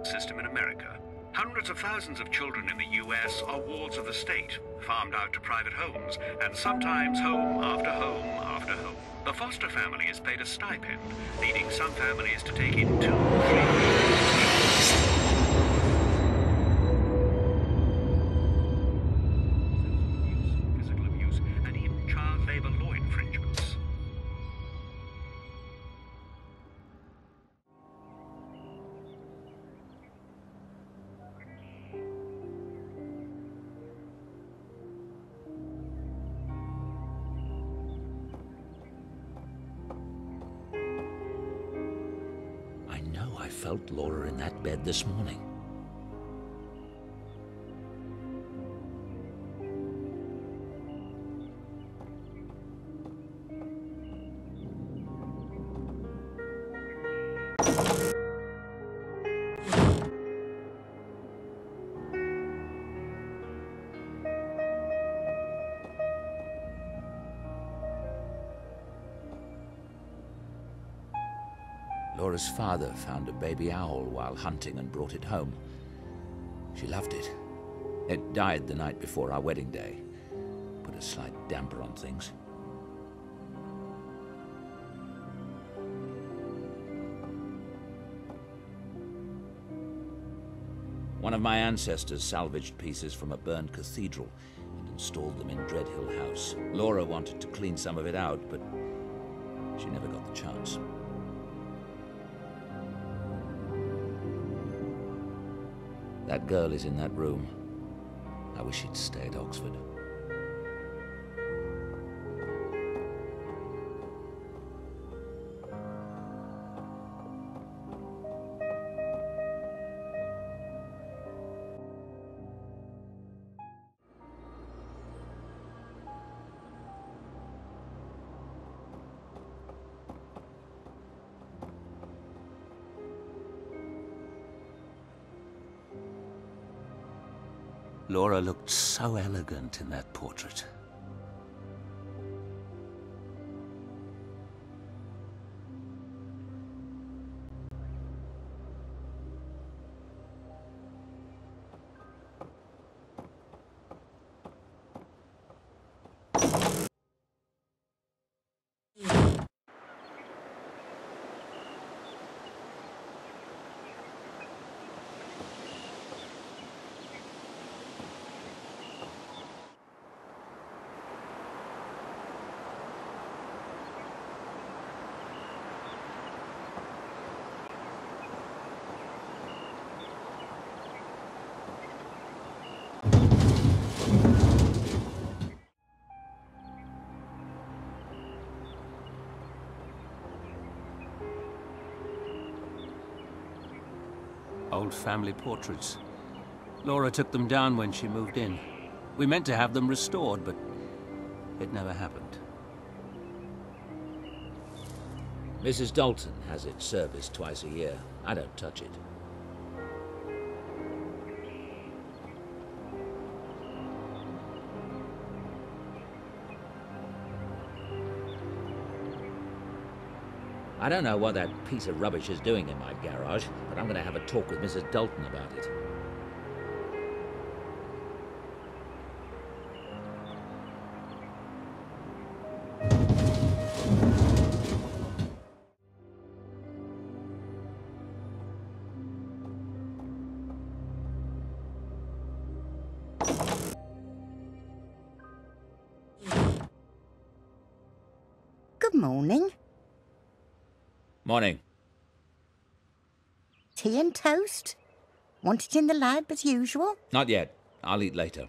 system in America. Hundreds of thousands of children in the US are wards of the state, farmed out to private homes, and sometimes home after home after home. The foster family is paid a stipend, leading some families to take in 2 or 3 physical abuse, and even child labor law infringements. I felt Laura in that bed this morning. Laura's father found a baby owl while hunting and brought it home. She loved it. It died the night before our wedding day. Put a slight damper on things. One of my ancestors salvaged pieces from a burned cathedral and installed them in Dreadhill House. Laura wanted to clean some of it out, but she never got the chance. That girl is in that room. I wish she'd stay at Oxford. Laura looked so elegant in that portrait. Old family portraits. Laura took them down when she moved in. We meant to have them restored, but it never happened. Mrs. Dalton has it serviced twice a year. I don't touch it. I don't know what that piece of rubbish is doing in my garage, but I'm going to have a talk with Mrs. Dalton about it. Good morning. Morning. Tea and toast? Want it in the lab as usual? Not yet. I'll eat later.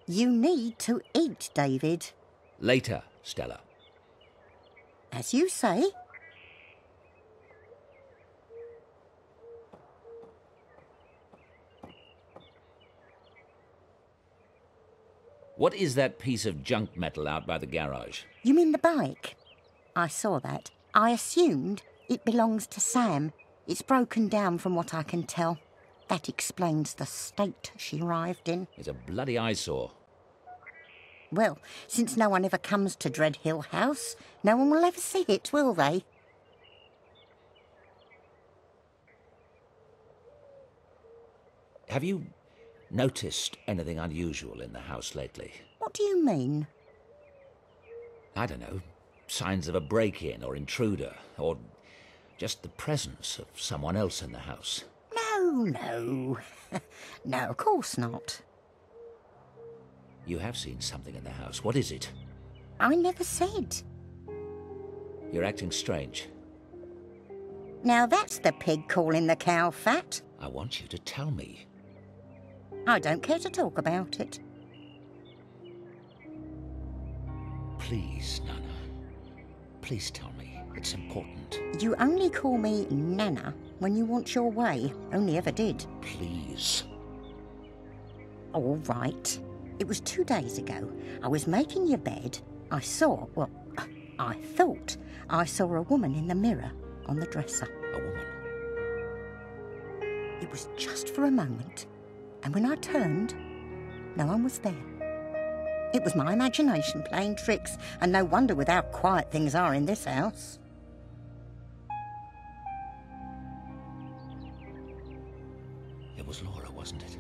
You need to eat, David. Later, Stella. As you say. What is that piece of junk metal out by the garage? You mean the bike? I saw that. I assumed it belongs to Sam. It's broken down from what I can tell. That explains the state she arrived in. It's a bloody eyesore. Well, since no one ever comes to Dreadhill House, no one will ever see it, will they? Have you noticed anything unusual in the house lately? What do you mean? I don't know, signs of a break-in or intruder, or just the presence of someone else in the house. No. No, of course not. You have seen something in the house. What is it? I never said. You're acting strange. Now that's the pig calling the cow fat. I want you to tell me. I don't care to talk about it. Please, Nana. Please tell me. It's important. You only call me Nana when you want your way. Only ever did. Please. All right. It was 2 days ago. I was making your bed. I thought I saw a woman in the mirror on the dresser. A woman? It was just for a moment. And when I turned, no one was there. It was my imagination playing tricks, and no wonder with how quiet things are in this house. It was Laura, wasn't it?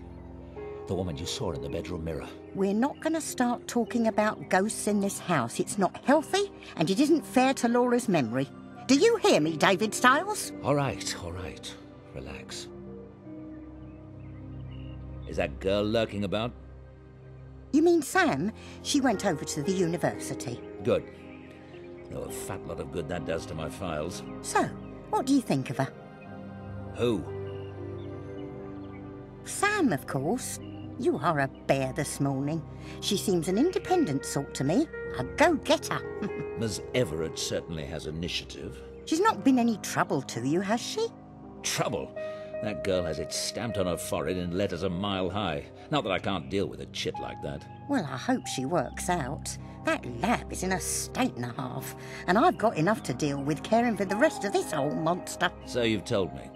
The woman you saw in the bedroom mirror. We're not going to start talking about ghosts in this house. It's not healthy, and it isn't fair to Laura's memory. Do you hear me, David Stiles? All right. Relax. Is that girl lurking about? You mean Sam? She went over to the university. Good. Know a fat lot of good that does to my files. So, what do you think of her? Who? Sam, of course. You are a bear this morning. She seems an independent sort to me. A go-getter. Ms. Everett certainly has initiative. She's not been any trouble to you, has she? Trouble? That girl has it stamped on her forehead in letters a mile high. Not that I can't deal with a chit like that. Well, I hope she works out. That lab is in a state and a half, and I've got enough to deal with caring for the rest of this old monster. So you've told me.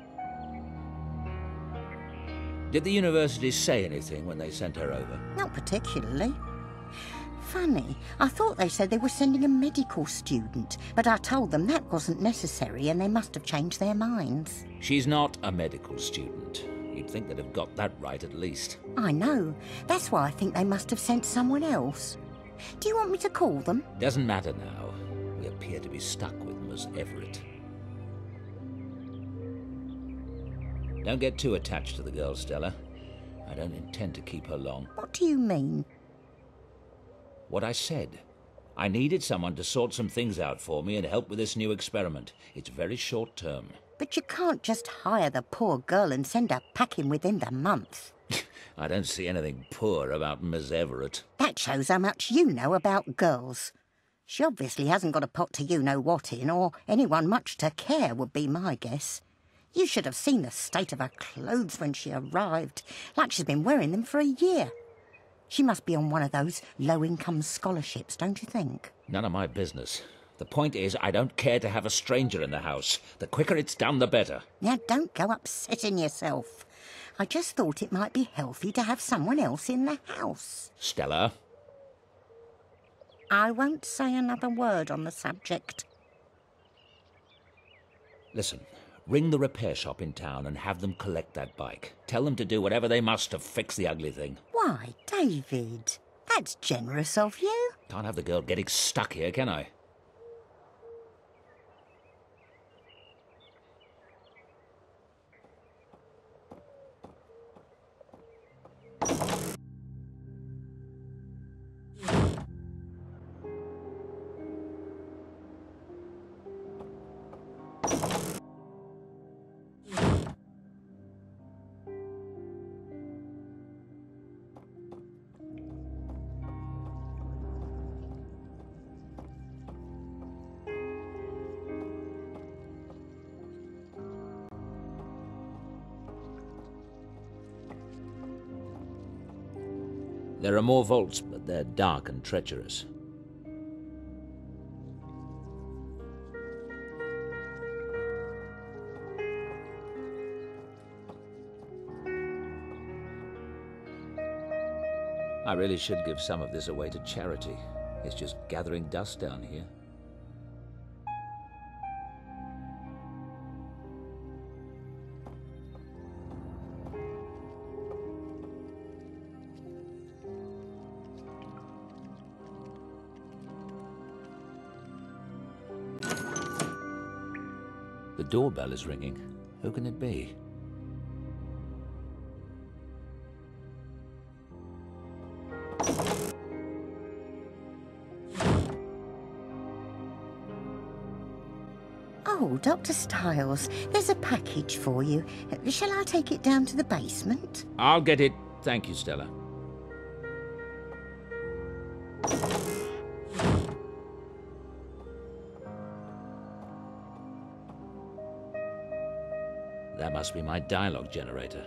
Did the university say anything when they sent her over? Not particularly. Funny, I thought they said they were sending a medical student, but I told them that wasn't necessary and they must have changed their minds. She's not a medical student. You'd think they'd have got that right at least. I know. That's why I think they must have sent someone else. Do you want me to call them? Doesn't matter now. We appear to be stuck with Miss Everett. Don't get too attached to the girl, Stella. I don't intend to keep her long. What do you mean? What I said. I needed someone to sort some things out for me and help with this new experiment. It's very short term. But you can't just hire the poor girl and send her packing within the month. I don't see anything poor about Miss Everett. That shows how much you know about girls. She obviously hasn't got a pot to you-know-what in, or anyone much to care would be my guess. You should have seen the state of her clothes when she arrived, like she's been wearing them for a year. She must be on one of those low-income scholarships, don't you think? None of my business. The point is, I don't care to have a stranger in the house. The quicker it's done, the better. Now, don't go upsetting yourself. I just thought it might be healthy to have someone else in the house. Stella? I won't say another word on the subject. Listen, ring the repair shop in town and have them collect that bike. Tell them to do whatever they must to fix the ugly thing. Why, David? That's generous of you. Can't have the girl getting stuck here, can I? There are more vaults, but they're dark and treacherous. I really should give some of this away to charity. It's just gathering dust down here. The doorbell is ringing. Who can it be? Oh, Dr. Styles, there's a package for you. Shall I take it down to the basement? I'll get it. Thank you, Stella. That must be my dialogue generator.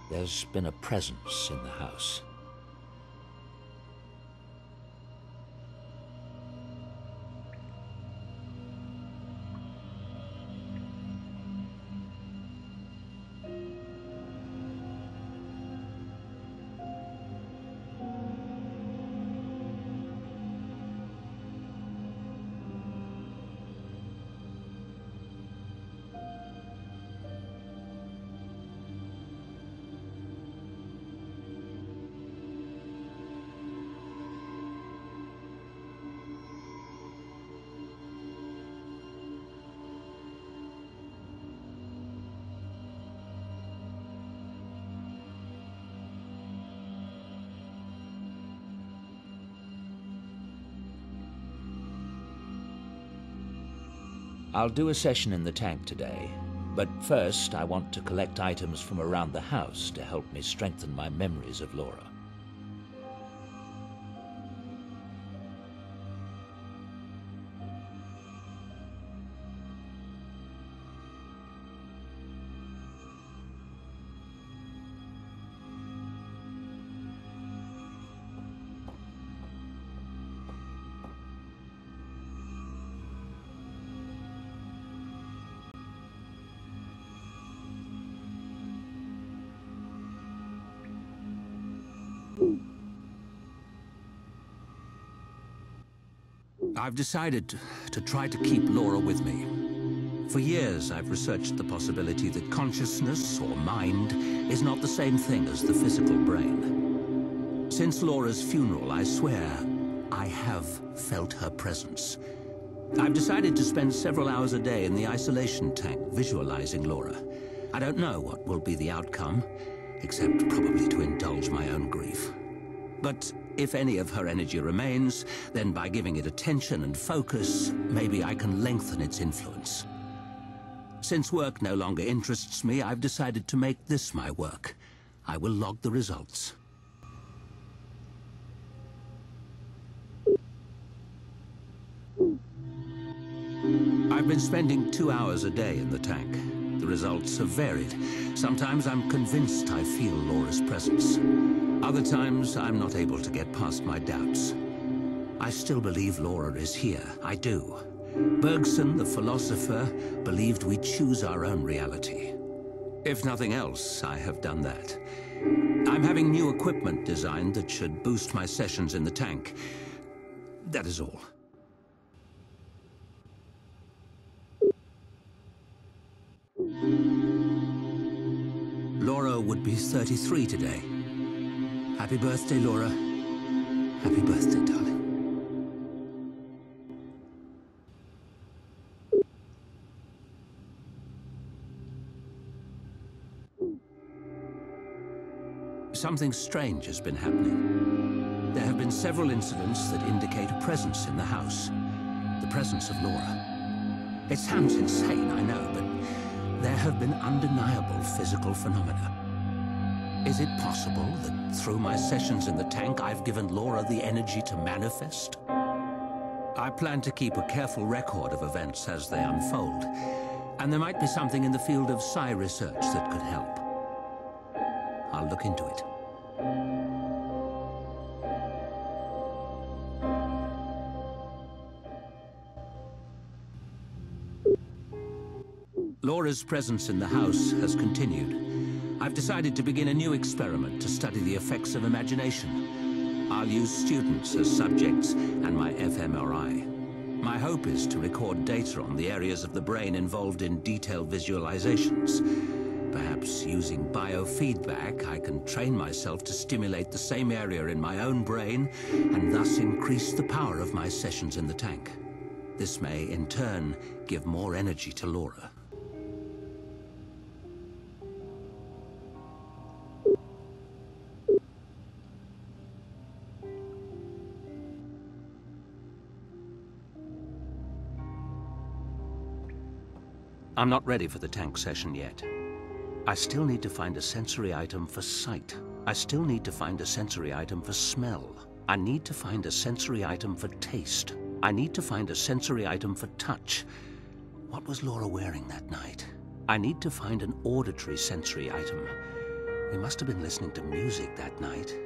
There's been a presence in the house. I'll do a session in the tank today, but first I want to collect items from around the house to help me strengthen my memories of Laura. I've decided to try to keep Laura with me. For years, I've researched the possibility that consciousness, or mind, is not the same thing as the physical brain. Since Laura's funeral, I swear, I have felt her presence. I've decided to spend several hours a day in the isolation tank, visualizing Laura. I don't know what will be the outcome, except probably to indulge my own grief. But if any of her energy remains, then by giving it attention and focus, maybe I can lengthen its influence. Since work no longer interests me, I've decided to make this my work. I will log the results. I've been spending 2 hours a day in the tank. The results have varied. Sometimes I'm convinced I feel Laura's presence. Other times, I'm not able to get past my doubts. I still believe Laura is here. I do. Bergson, the philosopher, believed we choose our own reality. If nothing else, I have done that. I'm having new equipment designed that should boost my sessions in the tank. That is all. Laura would be 33 today. Happy birthday, Laura. Happy birthday, darling. Something strange has been happening. There have been several incidents that indicate a presence in the house. The presence of Laura. It sounds insane, I know, but there have been undeniable physical phenomena. Is it possible that through my sessions in the tank, I've given Laura the energy to manifest? I plan to keep a careful record of events as they unfold, and there might be something in the field of psi research that could help. I'll look into it. Laura's presence in the house has continued. I've decided to begin a new experiment to study the effects of imagination. I'll use students as subjects and my fMRI. My hope is to record data on the areas of the brain involved in detailed visualizations. Perhaps using biofeedback, I can train myself to stimulate the same area in my own brain and thus increase the power of my sessions in the tank. This may, in turn, give more energy to Laura. I'm not ready for the tank session yet. I still need to find a sensory item for sight. I still need to find a sensory item for smell. I need to find a sensory item for taste. I need to find a sensory item for touch. What was Laura wearing that night? I need to find an auditory sensory item. We must have been listening to music that night.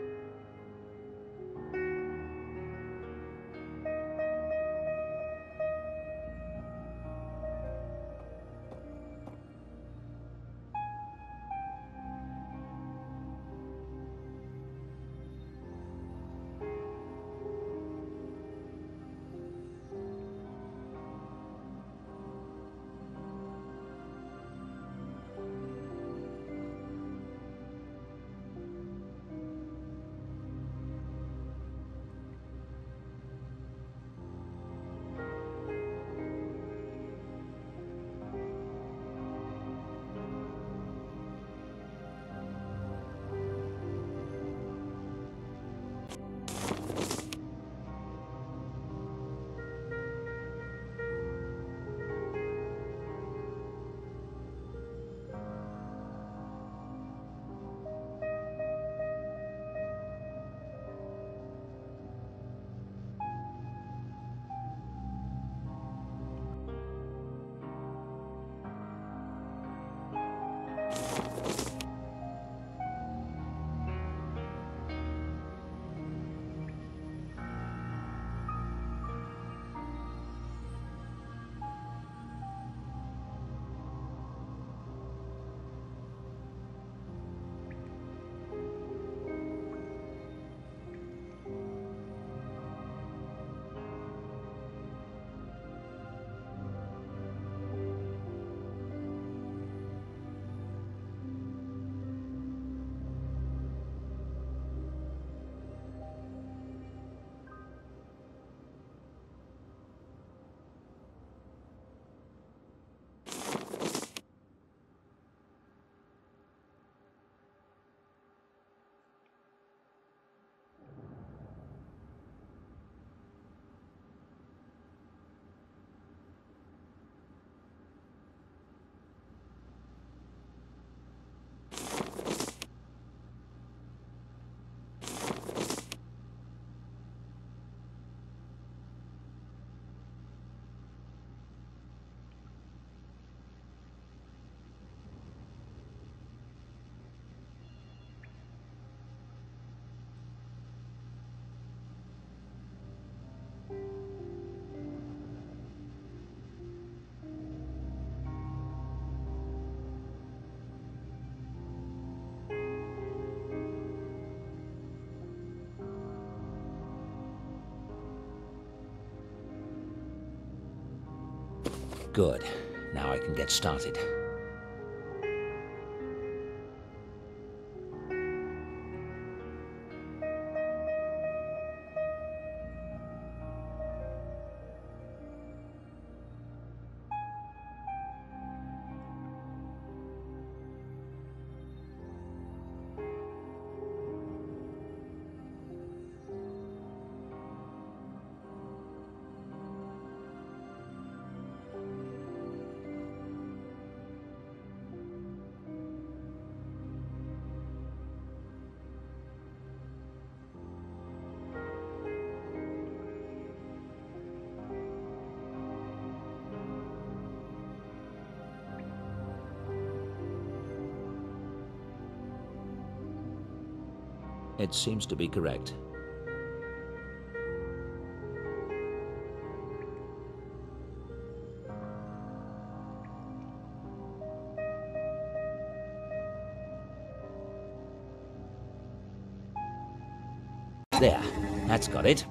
Good. Now I can get started. It seems to be correct. There, that's got it.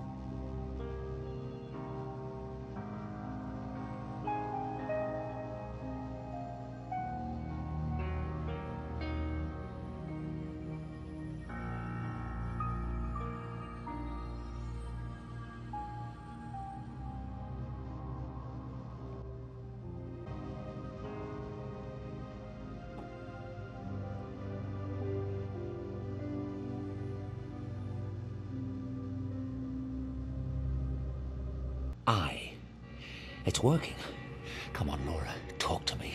It's working. Come on, Laura, talk to me.